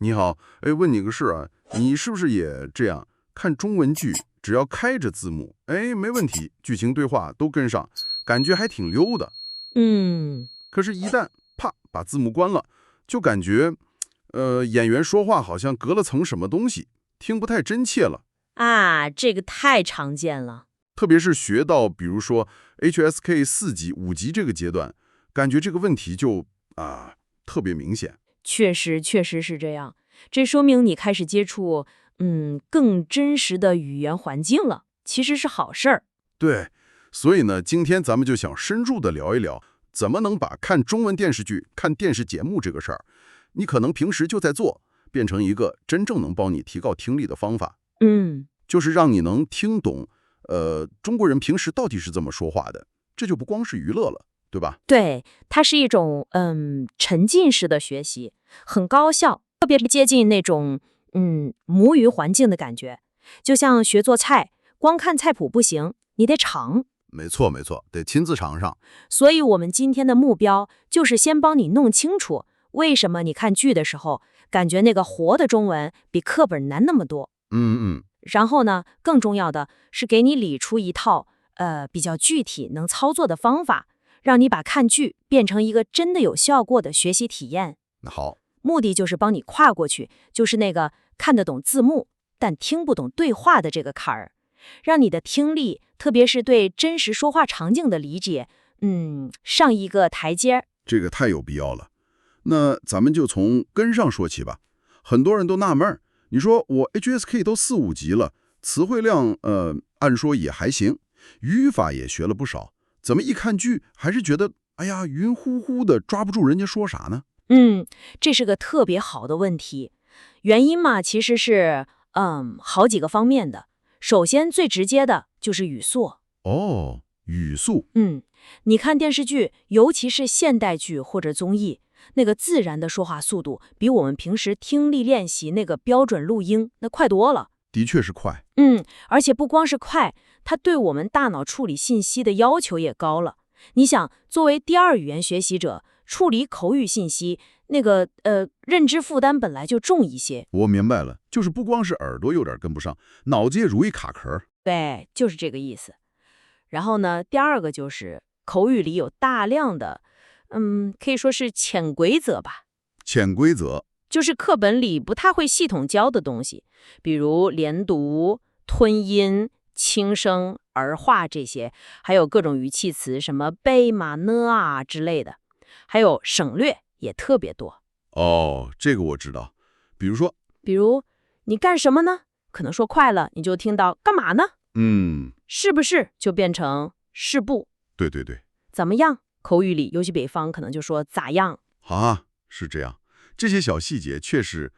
你好，哎，问你个事啊，你是不是也这样看中文剧？只要开着字幕，哎，没问题，剧情对话都跟上，感觉还挺溜的。嗯可是，一旦啪把字幕关了，就感觉，演员说话好像隔了层什么东西，听不太真切了。这个太常见了。特别是学到比如说 HSK 4级、5级这个阶段，感觉这个问题就啊特别明显。确实是这样。这说明你开始接触更真实的语言环境了，其实是好事儿。对，所以呢，今天咱们就想深入的聊一聊，怎么能把看中文电视剧、看电视节目这个事儿，你可能平时就在做，变成一个真正能帮你提高听力的方法，嗯，就是让你能听懂，中国人平时到底是怎么说话的，这就不光是娱乐了，对吧？对，它是一种沉浸式的学习，很高效，特别是接近那种母语环境的感觉。就像学做菜，光看菜谱不行，你得尝。没错，没错，得亲自尝上。所以，我们今天的目标就是先帮你弄清楚，为什么你看剧的时候，感觉那个活的中文比课本难那么多。嗯。然后呢，更重要的是给你理出一套比较具体能操作的方法，让你把看剧变成一个真的有效果的学习体验。那好，目的就是帮你跨过去，就是那个看得懂字幕但听不懂对话的这个坎儿，让你的听力，特别是对真实说话场景的理解，上一个台阶儿。这个太有必要了。那咱们就从根上说起吧。很多人都纳闷儿，你说我 HSK 都4、5级了，词汇量按说也还行，语法也学了不少，怎么一看剧还是觉得哎呀晕乎乎的，抓不住人家说啥呢？这是个特别好的问题。原因嘛，其实是好几个方面的。首先，最直接的就是语速。哦，语速，你看电视剧，尤其是现代剧或者综艺，那个自然的说话速度，比我们平时听力练习那个标准录音那快多了。的确是快。而且不光是快，它对我们大脑处理信息的要求也高了。你想，作为第二语言学习者，处理口语信息，那个认知负担本来就重一些。我明白了，就是不光是耳朵有点跟不上，脑子也容易卡壳。对，就是这个意思。然后呢，第二个就是口语里有大量的，可以说是潜规则吧，潜规则，就是课本里不太会系统教的东西，比如连读、吞音、轻声、儿化这些，还有各种语气词，什么贝嘛、呢啊之类的，还有省略也特别多。哦，这个我知道。比如说，比如你干什么呢？可能说快了，你就听到干嘛呢？是不是就变成是不？对对对，怎么样？口语里，尤其北方，可能就说咋样。啊，是这样。这些小细节确实，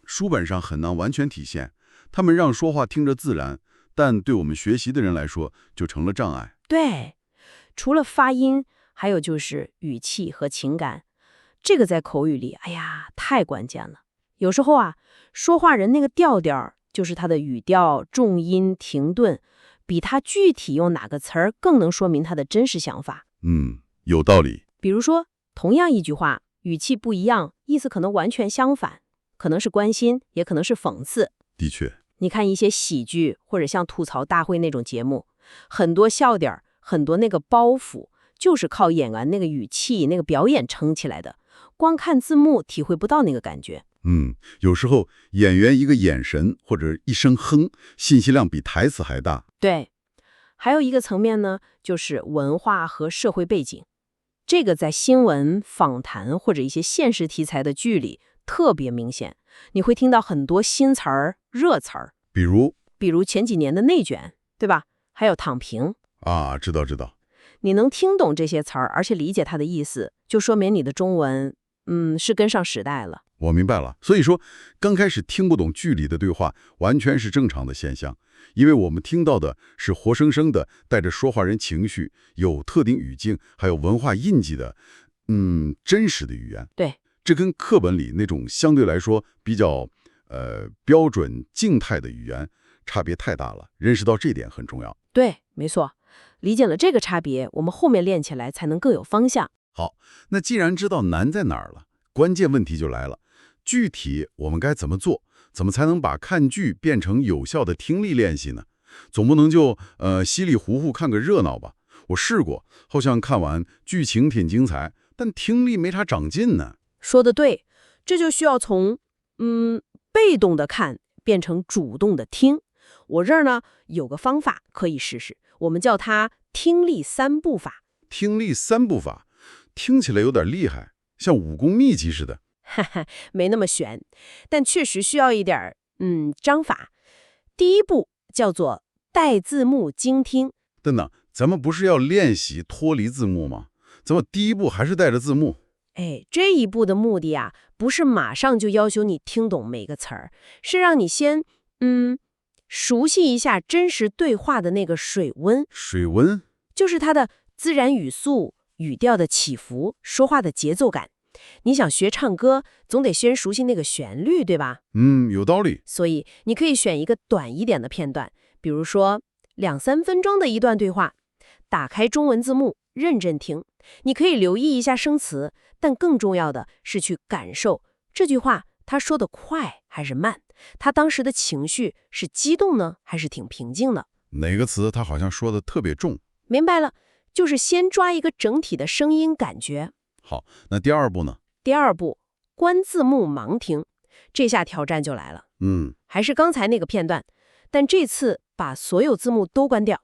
书本上很难完全体现，他们让说话听着自然，但对我们学习的人来说就成了障碍。对，除了发音，还有就是语气和情感，这个在口语里，哎呀，太关键了。有时候啊，说话人那个调调，就是他的语调、重音、停顿，比他具体用哪个词儿更能说明他的真实想法。有道理。比如说，同样一句话，语气不一样，意思可能完全相反，可能是关心，也可能是讽刺。的确，你看一些喜剧或者像吐槽大会那种节目，很多笑点儿，很多那个包袱，就是靠演员那个语气、那个表演撑起来的。光看字幕体会不到那个感觉。有时候演员一个眼神或者一声哼，信息量比台词还大。对，还有一个层面呢，就是文化和社会背景。这个在新闻、访谈或者一些现实题材的剧里特别明显，你会听到很多新词儿、热词儿，比如前几年的内卷，对吧？还有躺平。啊，知道。你能听懂这些词儿，而且理解它的意思，就说明你的中文，是跟上时代了。我明白了。所以说，刚开始听不懂剧里的对话，完全是正常的现象，因为我们听到的是活生生的，带着说话人情绪、有特定语境，还有文化印记的，真实的语言。对，这跟课本里那种相对来说比较标准静态的语言差别太大了。认识到这点很重要。对，没错。理解了这个差别，我们后面练起来才能更有方向。好，那既然知道难在哪儿了，关键问题就来了。具体我们该怎么做？怎么才能把看剧变成有效的听力练习呢？总不能就稀里糊涂看个热闹吧？我试过，好像看完剧情挺精彩，但听力没啥长进呢。说得对，这就需要从被动的看变成主动的听。我这儿呢有个方法可以试试，我们叫它听力3步法。听力3步法，听起来有点厉害，像武功秘籍似的。哈哈，没那么玄，但确实需要一点儿章法。第一步叫做带字幕精听。等等，咱们不是要练习脱离字幕吗？怎么第一步还是带着字幕？哎，这一步的目的啊，不是马上就要求你听懂每个词儿，是让你先熟悉一下真实对话的那个水温。水温就是它的自然语速、语调的起伏、说话的节奏感。你想学唱歌，总得先熟悉那个旋律，对吧？有道理。所以你可以选一个短一点的片段，比如说2-3分钟的一段对话，打开中文字幕，认真听。你可以留意一下生词，但更重要的是去感受这句话他说的快还是慢，他当时的情绪是激动呢，还是挺平静的。哪个词他好像说的特别重？明白了，就是先抓一个整体的声音感觉。好，那第2步呢？第2步，关字幕盲听，这下挑战就来了。还是刚才那个片段，但这次把所有字幕都关掉，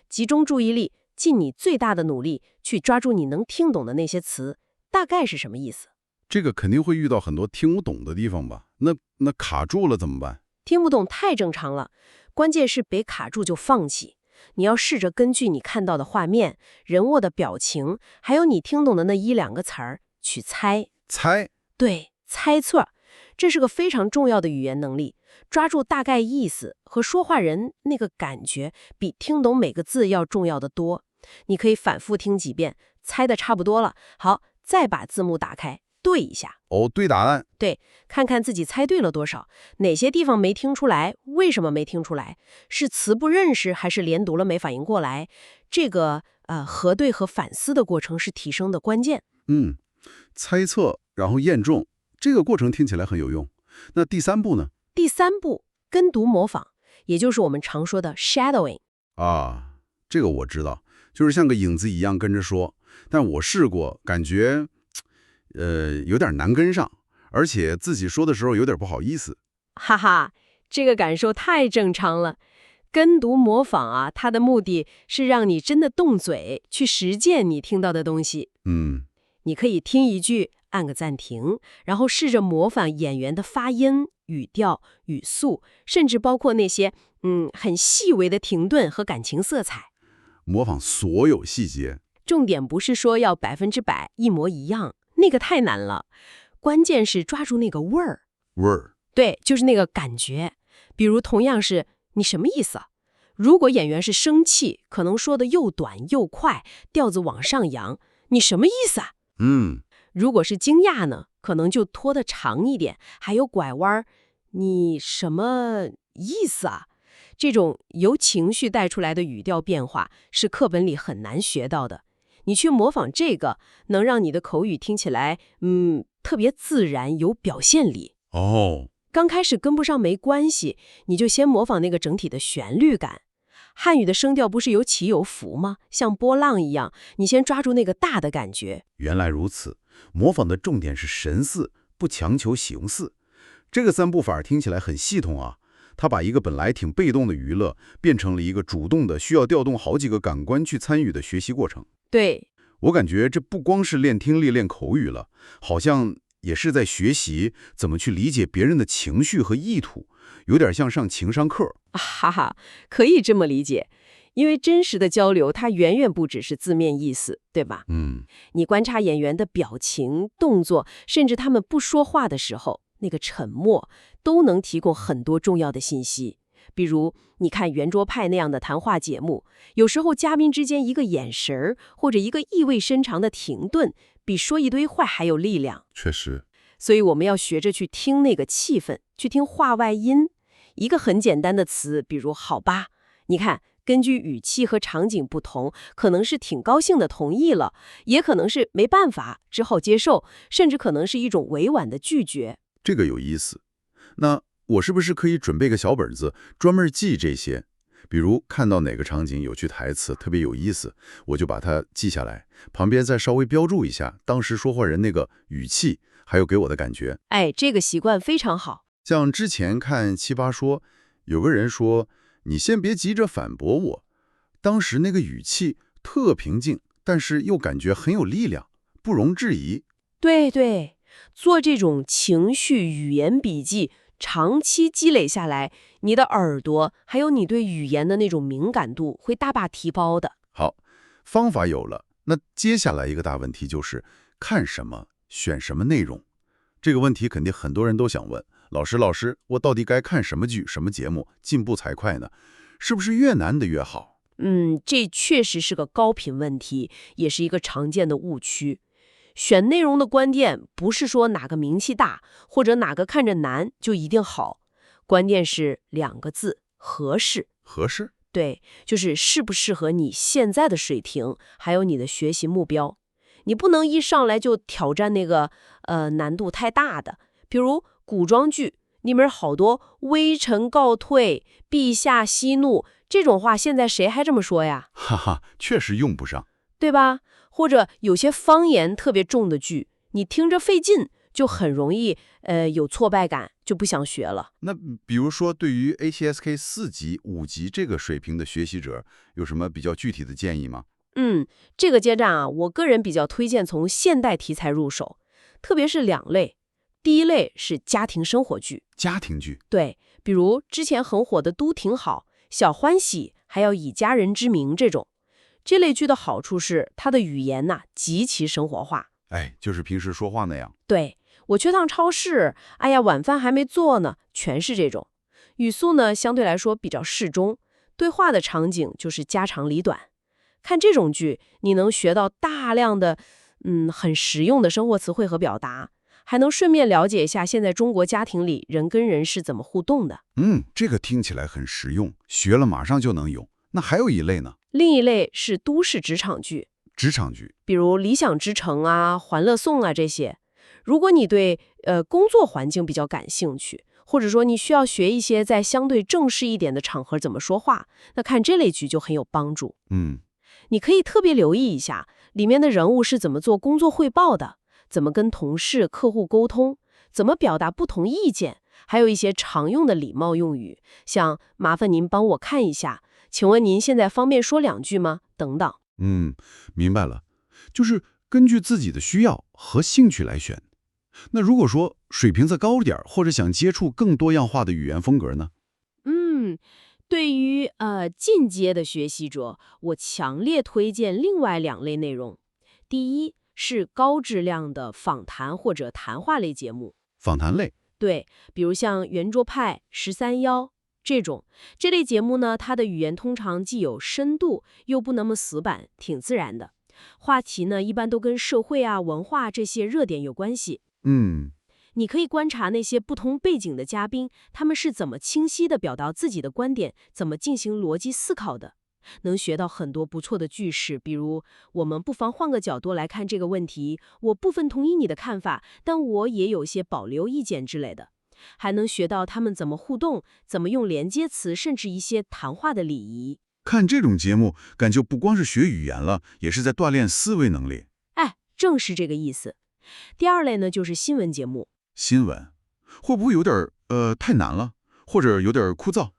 集中注意力，尽你最大的努力去抓住你能听懂的那些词，大概是什么意思？这个肯定会遇到很多听不懂的地方吧？那卡住了怎么办？听不懂太正常了，关键是别卡住就放弃。你要试着根据你看到的画面、人物的表情，还有你听懂的那1-2个词儿去猜。猜？对，猜测，这是个非常重要的语言能力。抓住大概意思和说话人那个感觉，比听懂每个字要重要的多。你可以反复听几遍，猜的差不多了，好，再把字幕打开，对一下。对答案。对，看看自己猜对了多少，哪些地方没听出来，为什么没听出来，是词不认识，还是连读了没反应过来？这个核对和反思的过程是提升的关键。猜测，然后验证，这个过程听起来很有用。那第3步呢？第3步，跟读模仿，也就是我们常说的 shadowing。这个我知道，就是像个影子一样跟着说。但我试过，感觉有点难跟上，而且自己说的时候有点不好意思。哈哈，这个感受太正常了。跟读模仿啊，它的目的是让你真的动嘴，去实践你听到的东西。你可以听一句，按个暂停，然后试着模仿演员的发音、语调、语速，甚至包括那些很细微的停顿和感情色彩。模仿所有细节。重点不是说要100%一模一样，那个太难了。关键是抓住那个味儿。味儿？对，就是那个感觉。比如同样是你什么意思啊？如果演员是生气，可能说的又短又快，调子往上扬，你什么意思啊？如果是惊讶呢，可能就拖得长一点，还有拐弯，你什么意思啊？这种由情绪带出来的语调变化是课本里很难学到的。你去模仿这个，能让你的口语听起来特别自然，有表现力。刚开始跟不上没关系，你就先模仿那个整体的旋律感。汉语的声调不是有起有伏吗？像波浪一样，你先抓住那个大的感觉。原来如此，模仿的重点是神似，不强求形似。这个3步法听起来很系统啊。它把一个本来挺被动的娱乐，变成了一个主动的，需要调动好几个感官去参与的学习过程。对，我感觉这不光是练听力、练口语了，好像也是在学习怎么去理解别人的情绪和意图，有点像上情商课。哈哈，可以这么理解。因为真实的交流，它远远不只是字面意思，对吧？你观察演员的表情、动作，甚至他们不说话的时候，那个沉默，都能提供很多重要的信息。比如，你看圆桌派那样的谈话节目，有时候嘉宾之间一个眼神儿，或者一个意味深长的停顿，比说一堆话还有力量。确实。所以我们要学着去听那个气氛，去听话外音。一个很简单的词，比如好吧，你看，根据语气和场景不同，可能是挺高兴的同意了，也可能是没办法，只好接受，甚至可能是一种委婉的拒绝。这个有意思。那我是不是可以准备个小本子，专门记这些？比如看到哪个场景有句台词特别有意思，我就把它记下来，旁边再稍微标注一下当时说话人那个语气，还有给我的感觉。哎，这个习惯非常好。像之前看奇葩说，有个人说：“你先别急着反驳我。”当时那个语气特平静，但是又感觉很有力量，不容置疑。对对，做这种情绪语言笔记，长期积累下来，你的耳朵还有你对语言的那种敏感度会大大提高的。好，方法有了，那接下来一个大问题就是看什么，选什么内容。这个问题肯定很多人都想问，老师，我到底该看什么剧、什么节目，进步才快呢？是不是越难的越好？这确实是个高频问题，也是一个常见的误区。选内容的关键不是说哪个名气大，或者哪个看着难就一定好，关键是2个字：合适。合适？对，就是适不适合你现在的水平，还有你的学习目标。你不能一上来就挑战那个难度太大的，比如古装剧里面好多微臣告退、陛下息怒这种话，现在谁还这么说呀？哈哈，确实用不上。对吧？或者有些方言特别重的剧，你听着费劲，就很容易有挫败感，就不想学了。那比如说，对于 ATSK 4级、5级这个水平的学习者，有什么比较具体的建议吗？这个阶段啊，我个人比较推荐从现代题材入手，特别是2类。第一类是家庭生活剧，家庭剧。对，比如之前很火的《都挺好》《小欢喜》，还有《以家人之名》这种。这类剧的好处是它的语言极其生活化。哎，就是平时说话那样。对，我去趟超市，哎呀，晚饭还没做呢，全是这种。语速呢相对来说比较适中，对话的场景就是家长里短。看这种剧，你能学到大量的很实用的生活词汇和表达，还能顺便了解一下现在中国家庭里人跟人是怎么互动的。这个听起来很实用，学了马上就能用。那还有一类呢？另一类是都市职场剧，职场剧，比如《理想之城》啊、《欢乐颂》啊这些。如果你对工作环境比较感兴趣，或者说你需要学一些在相对正式一点的场合怎么说话，那看这类剧就很有帮助。你可以特别留意一下里面的人物是怎么做工作汇报的，怎么跟同事、客户沟通，怎么表达不同意见，还有一些常用的礼貌用语，像麻烦您帮我看一下，请问您现在方便说2句吗？等等。明白了，就是根据自己的需要和兴趣来选。那如果说水平再高点儿，或者想接触更多样化的语言风格呢？对于进阶的学习者，我强烈推荐另外2类内容。第一是高质量的访谈或者谈话类节目，访谈类。对，比如像圆桌派、13邀这类节目呢，它的语言通常既有深度，又不那么死板，挺自然的。话题呢，一般都跟社会啊、文化这些热点有关系。你可以观察那些不同背景的嘉宾，他们是怎么清晰地表达自己的观点，怎么进行逻辑思考的，能学到很多不错的句式。比如，我们不妨换个角度来看这个问题，我部分同意你的看法，但我也有些保留意见之类的。还能学到他们怎么互动，怎么用连接词，甚至一些谈话的礼仪。看这种节目，感觉不光是学语言了，也是在锻炼思维能力。哎，正是这个意思。第2类呢，就是新闻节目。新闻会不会有点太难了，或者有点枯燥？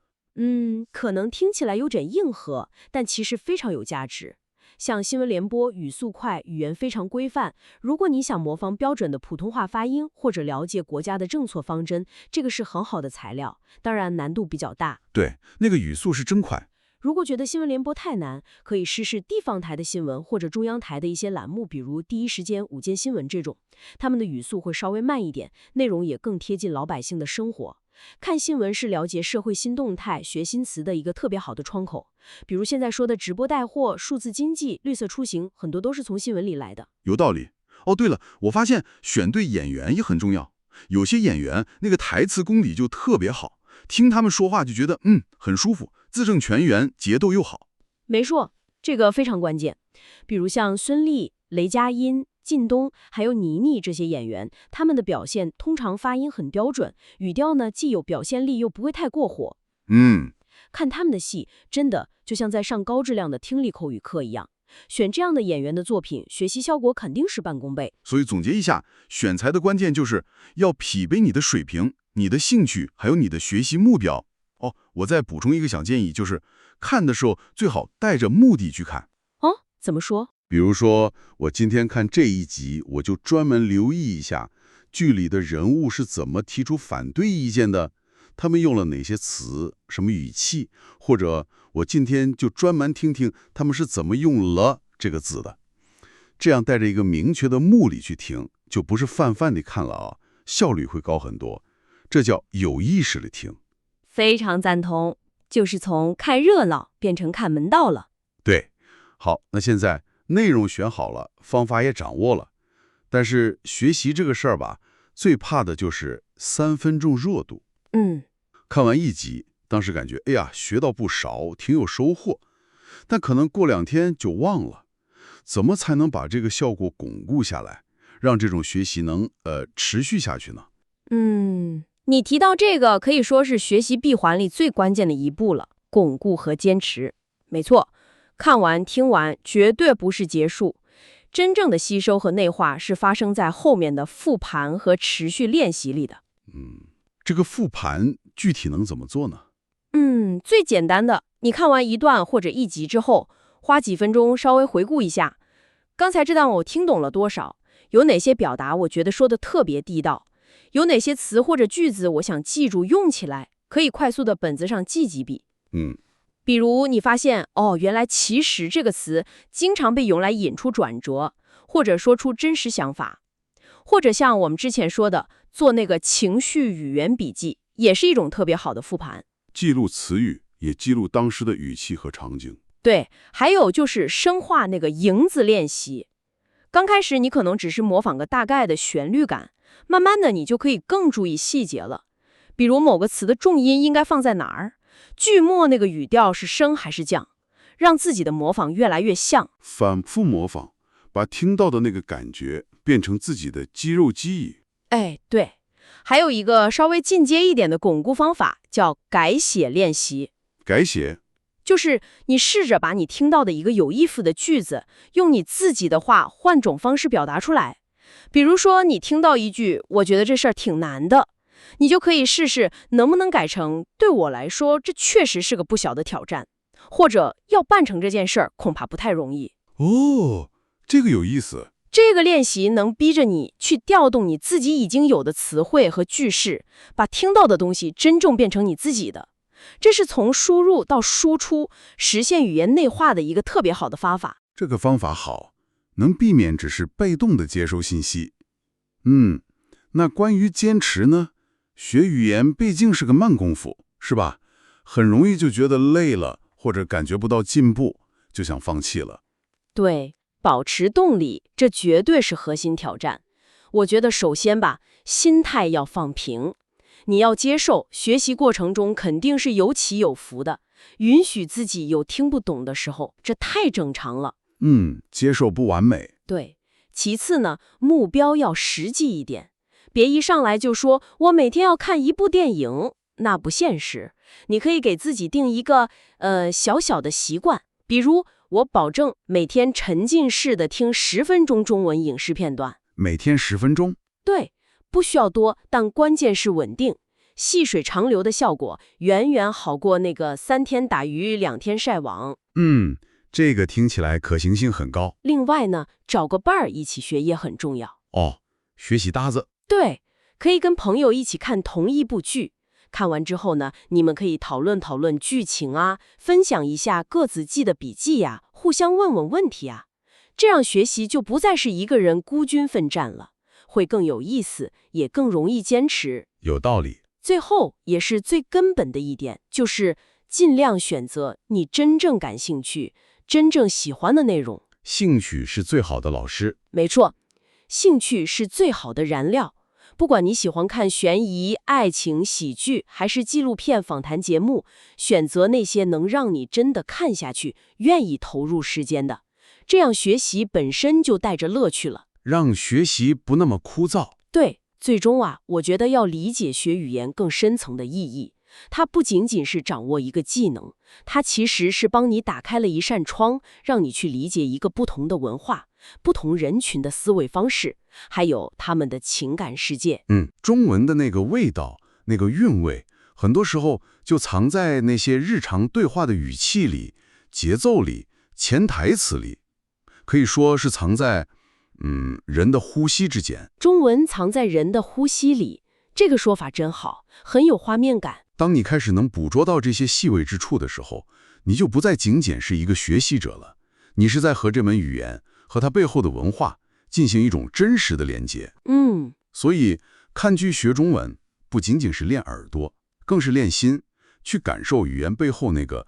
可能听起来有点硬核，但其实非常有价值。像新闻联播语速快，语言非常规范。如果你想模仿标准的普通话发音，或者了解国家的政策方针，这个是很好的材料。当然难度比较大。对，那个语速是真快。如果觉得新闻联播太难，可以试试地方台的新闻或者中央台的一些栏目，比如第一时间、午间新闻这种，他们的语速会稍微慢一点，内容也更贴近老百姓的生活。看新闻是了解社会新动态、学新词的一个特别好的窗口。比如现在说的直播带货、数字经济、绿色出行，很多都是从新闻里来的。有道理。哦，对了，我发现选对演员也很重要。有些演员那个台词功底就特别好，听他们说话就觉得很舒服，字正腔圆，节奏又好。没错，这个非常关键。比如像孙俪、雷佳音、靳东还有倪妮这些演员，他们的表现通常发音很标准，语调呢既有表现力又不会太过火。看他们的戏，真的就像在上高质量的听力口语课一样。选这样的演员的作品，学习效果肯定事半功倍。所以总结一下，选材的关键就是要匹配你的水平、你的兴趣，还有你的学习目标。我再补充一个小建议，就是看的时候最好带着目的去看。怎么说？比如说，我今天看这一集，我就专门留意一下剧里的人物是怎么提出反对意见的，他们用了哪些词、什么语气，或者我今天就专门听听他们是怎么用了这个字的。这样带着一个明确的目的去听，就不是泛泛地看了效率会高很多。这叫有意识地听。非常赞同，就是从看热闹变成看门道了。对，好，那现在内容选好了，方法也掌握了，但是学习这个事儿吧，最怕的就是3分钟热度。看完一集，当时感觉哎呀，学到不少，挺有收获，但可能过2天就忘了。怎么才能把这个效果巩固下来，让这种学习能持续下去呢？你提到这个可以说是学习闭环里最关键的一步了，巩固和坚持。没错，看完听完绝对不是结束，真正的吸收和内化是发生在后面的复盘和持续练习里的。这个复盘具体能怎么做呢？最简单的，你看完一段或者一集之后，花几分钟稍微回顾一下，刚才这段我听懂了多少，有哪些表达我觉得说的特别地道，有哪些词或者句子我想记住用起来，可以快速的本子上记几笔。比如你发现原来其实这个词经常被用来引出转折，或者说出真实想法，或者像我们之前说的做那个情绪语言笔记，也是一种特别好的复盘。记录词语，也记录当时的语气和场景。对，还有就是深化那个影子练习。刚开始你可能只是模仿个大概的旋律感，慢慢的你就可以更注意细节了。比如某个词的重音应该放在哪儿，句末那个语调是升还是降，让自己的模仿越来越像。反复模仿，把听到的那个感觉变成自己的肌肉记忆。对。还有一个稍微进阶一点的巩固方法，叫改写练习。改写就是你试着把你听到的一个有意思的句子，用你自己的话换种方式表达出来。比如说你听到一句我觉得这事儿挺难的，你就可以试试能不能改成对我来说这确实是个不小的挑战，或者要办成这件事儿恐怕不太容易。这个有意思。这个练习能逼着你去调动你自己已经有的词汇和句式，把听到的东西真正变成你自己的。这是从输入到输出，实现语言内化的一个特别好的方法。这个方法好，能避免只是被动的接收信息。那关于坚持呢？学语言毕竟是个慢功夫，是吧？很容易就觉得累了，或者感觉不到进步，就想放弃了。对，保持动力，这绝对是核心挑战。我觉得首先吧，心态要放平。你要接受学习过程中肯定是有起有伏的，允许自己有听不懂的时候，这太正常了。接受不完美。对，其次呢，目标要实际一点，别一上来就说我每天要看1部电影，那不现实。你可以给自己定一个小小的习惯，比如我保证每天沉浸式的听10分钟中文影视片段。每天10分钟？对，不需要多，但关键是稳定。细水长流的效果远远好过那个3天打鱼2天晒网。这个听起来可行性很高。另外呢，找个伴儿一起学也很重要。学习搭子。对，可以跟朋友一起看同一部剧，看完之后呢，你们可以讨论讨论剧情啊，分享一下各自记的笔记呀，互相问问问题啊。这样学习就不再是一个人孤军奋战了，会更有意思，也更容易坚持。有道理。最后也是最根本的一点，就是尽量选择你真正感兴趣、真正喜欢的内容。兴趣是最好的老师。没错，兴趣是最好的燃料。不管你喜欢看悬疑、爱情、喜剧，还是纪录片、访谈节目，选择那些能让你真的看下去、愿意投入时间的，这样学习本身就带着乐趣了。让学习不那么枯燥。对，最终啊，我觉得要理解学语言更深层的意义。它不仅仅是掌握一个技能，它其实是帮你打开了一扇窗，让你去理解一个不同的文化、不同人群的思维方式，还有他们的情感世界。中文的那个味道，那个韵味，很多时候就藏在那些日常对话的语气里、节奏里、潜台词里，可以说是藏在人的呼吸之间。中文藏在人的呼吸里，这个说法真好，很有画面感。当你开始能捕捉到这些细微之处的时候，你就不再仅仅是一个学习者了，你是在和这门语言和它背后的文化进行一种真实的连接。所以看剧学中文不仅仅是练耳朵，更是练心，去感受语言背后那个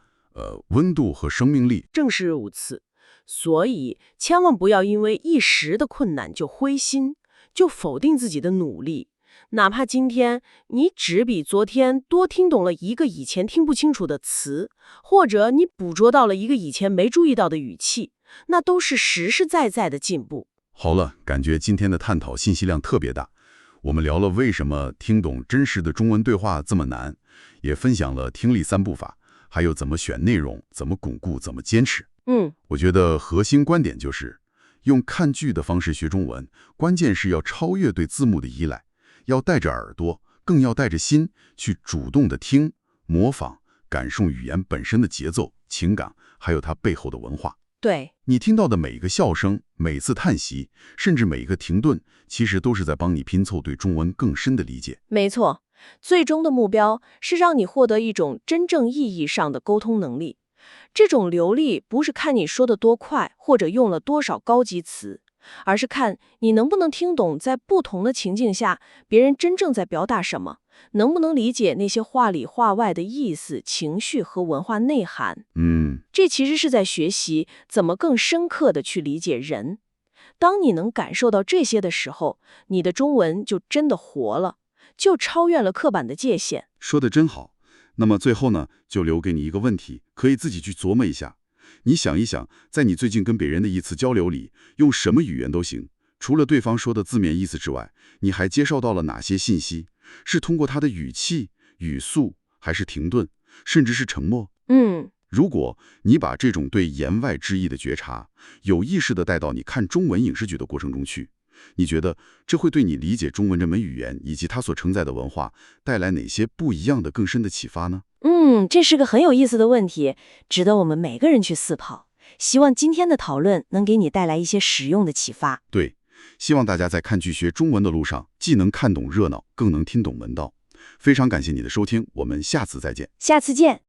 温度和生命力。正是如此，所以千万不要因为一时的困难就灰心，就否定自己的努力。哪怕今天你只比昨天多听懂了一个以前听不清楚的词，或者你捕捉到了一个以前没注意到的语气，那都是实实在在的进步。好了，感觉今天的探讨信息量特别大。我们聊了为什么听懂真实的中文对话这么难，也分享了听力3步法，还有怎么选内容、怎么巩固、怎么坚持。我觉得核心观点就是用看剧的方式学中文，关键是要超越对字幕的依赖，要带着耳朵，更要带着心去主动的听、模仿、感受语言本身的节奏、情感，还有它背后的文化。对，你听到的每一个笑声、每次叹息，甚至每一个停顿，其实都是在帮你拼凑对中文更深的理解。没错，最终的目标是让你获得一种真正意义上的沟通能力。这种流利不是看你说的多快，或者用了多少高级词，而是看你能不能听懂在不同的情境下别人真正在表达什么，能不能理解那些话里话外的意思、情绪和文化内涵。这其实是在学习怎么更深刻地去理解人。当你能感受到这些的时候，你的中文就真的活了，就超越了刻板的界限。说得真好。那么最后呢，就留给你一个问题，可以自己去琢磨一下。你想一想，在你最近跟别人的一次交流里，用什么语言都行，除了对方说的字面意思之外，你还接受到了哪些信息？是通过他的语气、语速，还是停顿，甚至是沉默？如果你把这种对言外之意的觉察，有意识地带到你看中文影视剧的过程中去，你觉得这会对你理解中文这门语言以及它所承载的文化带来哪些不一样的更深的启发呢？这是个很有意思的问题，值得我们每个人去思考。希望今天的讨论能给你带来一些实用的启发。对，希望大家在看剧学中文的路上，既能看懂热闹，更能听懂门道。非常感谢你的收听，我们下次再见。下次见。